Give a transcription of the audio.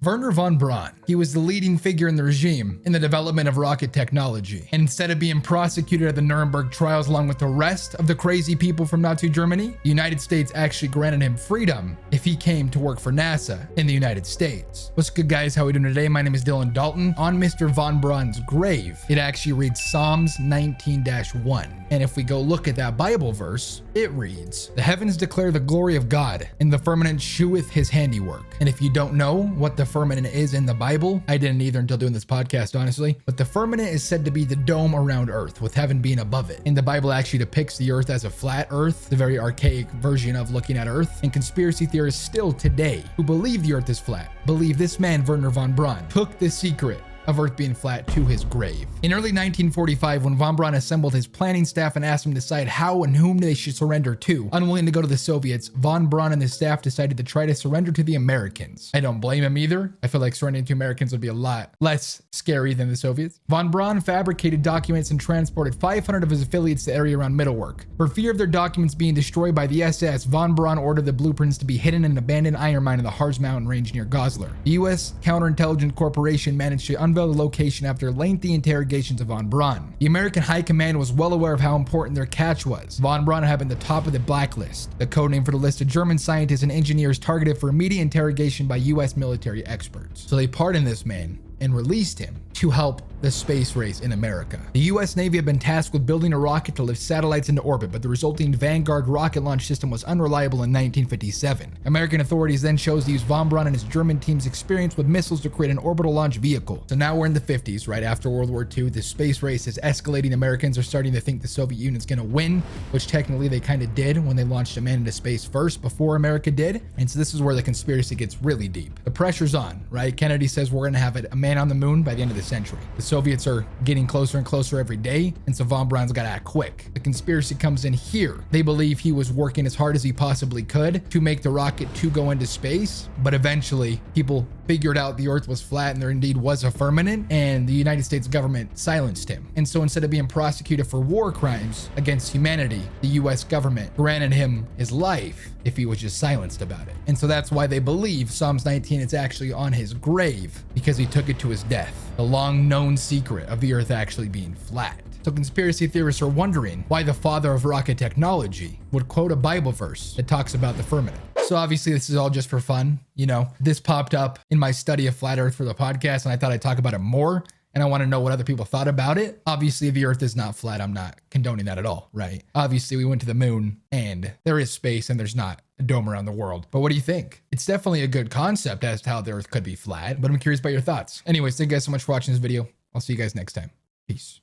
Werner Von Braun. He was the leading figure in the regime in the development of rocket technology. And instead of being prosecuted at the Nuremberg trials along with the rest of the crazy people from Nazi Germany, the United States actually granted him freedom if he came to work for NASA in the United States. What's good, guys? How are we doing today? My name is Dalton. On Mr. Von Braun's grave, it actually reads Psalms 19-1. And if we go look at that Bible verse, it reads, "The heavens declare the glory of God, and the firmament sheweth his handiwork." And if you don't know what the firmament is in the Bible, I didn't either until doing this podcast, honestly, but the firmament is said to be the dome around Earth, with heaven being above it. And the Bible actually depicts the Earth as a flat Earth, the very archaic version of looking at Earth. And conspiracy theorists still today, who believe the Earth is flat, believe this man, Werner Von Braun, took the secret of Earth being flat to his grave. In early 1945, when Von Braun assembled his planning staff and asked them to decide how and whom they should surrender to, unwilling to go to the Soviets, Von Braun and his staff decided to try to surrender to the Americans. I don't blame him either. I feel like surrendering to Americans would be a lot less scary than the Soviets. Von Braun fabricated documents and transported 500 of his affiliates to the area around Middlework. For fear of their documents being destroyed by the SS, Von Braun ordered the blueprints to be hidden in an abandoned iron mine in the Harz Mountain Range near Goslar. The U.S. Counterintelligence Corporation managed to unveil the location after lengthy interrogations of Von Braun. The American High Command was well aware of how important their catch was. Von Braun had been the top of the blacklist, the codename for the list of German scientists and engineers targeted for immediate interrogation by U.S. military experts. So they pardoned this man and released him to help the space race in America. The US Navy had been tasked with building a rocket to lift satellites into orbit, but the resulting Vanguard rocket launch system was unreliable in 1957. American authorities then chose to use Von Braun and his German team's experience with missiles to create an orbital launch vehicle. So now we're in the 50s, right after World War II. The space race is escalating. Americans are starting to think the Soviet Union's gonna win, which technically they kind of did when they launched a man into space first before America did. And so this is where the conspiracy gets really deep. The pressure's on, right? Kennedy says we're gonna have a man on the moon by the end of the century. The Soviets are getting closer and closer every day, and so Von Braun's got to act quick. The conspiracy comes in here. They believe he was working as hard as he possibly could to make the rocket to go into space, but eventually people figured out the Earth was flat and there indeed was a firmament, and the United States government silenced him. And so instead of being prosecuted for war crimes against humanity, the US government granted him his life if he was just silenced about it. And so that's why they believe Psalms 19 is actually on his grave, because he took it to his death. The long known secret of the Earth actually being flat. So conspiracy theorists are wondering why the father of rocket technology would quote a Bible verse that talks about the firmament. So obviously this is all just for fun. You know, this popped up in my study of flat Earth for the podcast, and I thought I'd talk about it more. And I want to know what other people thought about it. Obviously, the Earth is not flat. I'm not condoning that at all, right? Obviously, we went to the moon and there is space and there's not a dome around the world. But what do you think? It's definitely a good concept as to how the Earth could be flat, but I'm curious about your thoughts. Anyways, thank you guys so much for watching this video. I'll see you guys next time. Peace.